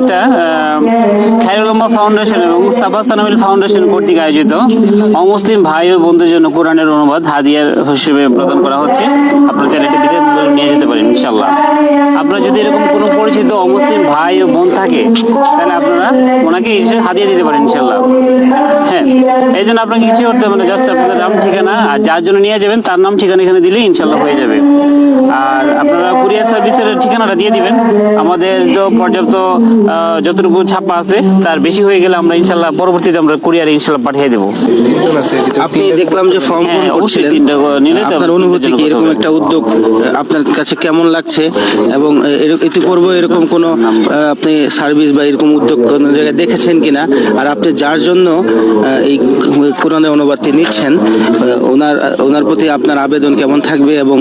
একটা খায়রুল উম্মাহ ফাউন্ডেশন এবং সাবা সানাবিল ফাউন্ডেশন কর্তৃক আয়োজিত অমুসলিম ভাই ও বোনদের জন্য কোরআনের অনুবাদ হাদিয়ার হিসেবে প্রদান করা হচ্ছে। আপনারা চাইলে এটি নিয়ে যেতে পারেন ইনশাআল্লাহ। আপনারা যদি এরকম কোনো পরিচিত অমুসলিম ভাই ও বোন থাকে তাহলে আপনারা ওনাকে হাদিয়া দিতে পারেন ইনশাআল্লাহ। হ্যাঁ, এই জন্য আপনাকে কিছু করতে হবে না, জাস্ট আপনাদের নাম ঠিকানা আর যার জন্য নিয়ে যাবেন তার নাম ঠিকানা এখানে দিলেই ইনশাআল্লাহ হয়ে যাবে। আর আপনারা কুরিয়ার সার্ভিসের ঠিকানাটা দিয়ে দিবেন। আমাদের তো পর্যাপ্ত যতটুকু ছাপা আছে তার বেশি হয়ে গেলে আমরা ইনশাআল্লাহ পরবর্তীতে আমরা কুরিয়ারে ইনশাআল্লাহ পাঠিয়ে দেবো। আপনি দেখলাম যে ফর্ম পূরণ করছিলেন, আপনার অনুভূতি কি? এরকম একটা উদ্যোগ আপনার কাছে কেমন লাগছে? এবং ইতিপূর্বে এরকম কোনো আপনি সার্ভিস বা এরকম উদ্যোগ কোনো জায়গায় দেখেছেন কিনা? আর আপনি যার জন্য এই কোরআনের অনুবাদটি নিচ্ছেন ওনার প্রতি আপনার আবেদন কেমন থাকবে? এবং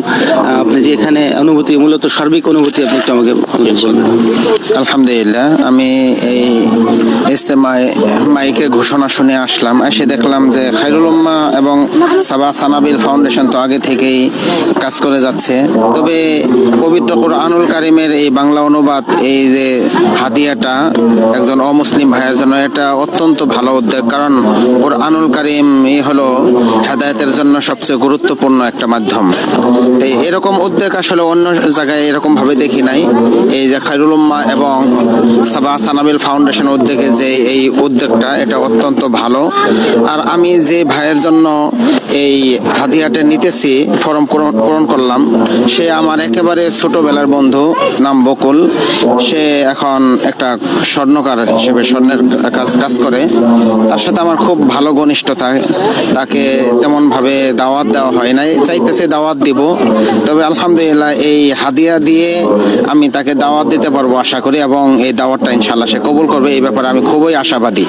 আপনি যে এখানে অনুভূতি, মূলত সার্বিক অনুভূতি আপনি একটু আমাকে বলবেন। আলহামদুলিল্লাহ, আমি এই ইজতেমায় মাইকে ঘোষণা শুনে আসলাম। এসে দেখলাম যে খায়রুল উম্মাহ এবং সাবা সানাবিল ফাউন্ডেশন তো আগে থেকেই কাজ করে যাচ্ছে। তবে পবিত্র কুরআনুল কারীমের এই বাংলা অনুবাদ, এই যে হাদিয়াটা একজন অমুসলিম ভাইয়ের জন্য, এটা অত্যন্ত ভালো উদ্যোগ। কারণ কুরআনুল কারীম হলো হেদায়েতের জন্য সবচেয়ে গুরুত্বপূর্ণ একটা মাধ্যম। তাই এরকম উদ্যোগ আসলে অন্য জায়গায় এরকম ভাবে দেখি নাই। এই যে খায়রুল উম্মাহ এবং সাবা সানাবিল ফাউন্ডেশন উদ্যোগে যে এই উদ্যোগটা, এটা অত্যন্ত ভালো। আর আমি যে ভাইয়ের জন্য এই হাদিয়াটা নিতেছি, ফর্ম পূরণ করলাম, সে আমার একেবারে ছোটবেলার বন্ধু, নাম বকুল। সে এখন একটা স্বর্ণকার হিসেবে স্বর্ণের কাজ করে। তার সাথে আমার খুব ভালো ঘনিষ্ঠতা। তাকে তেমন ভাবে দাওয়াত দেওয়া হয় নাই, চাইতেছে দাওয়াত দিব। তবে আলহামদুলিল্লাহ এই হাদিয়া দিয়ে আমি তাকে দাওয়াত দিতে পারবো আশা করি, এবং এই দাওয়াতটা ইনশাআল্লাহ সে কবুল করবে, এই ব্যাপারে আমি খুবই আশাবাদী।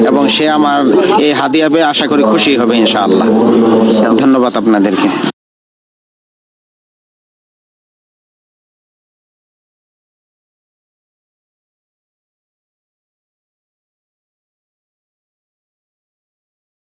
এবং সে আমার এই হাদিয়া পেয়ে আশা করি খুশি হবে ইনশাআল্লাহ। ধন্যবাদ আপনাদেরকে।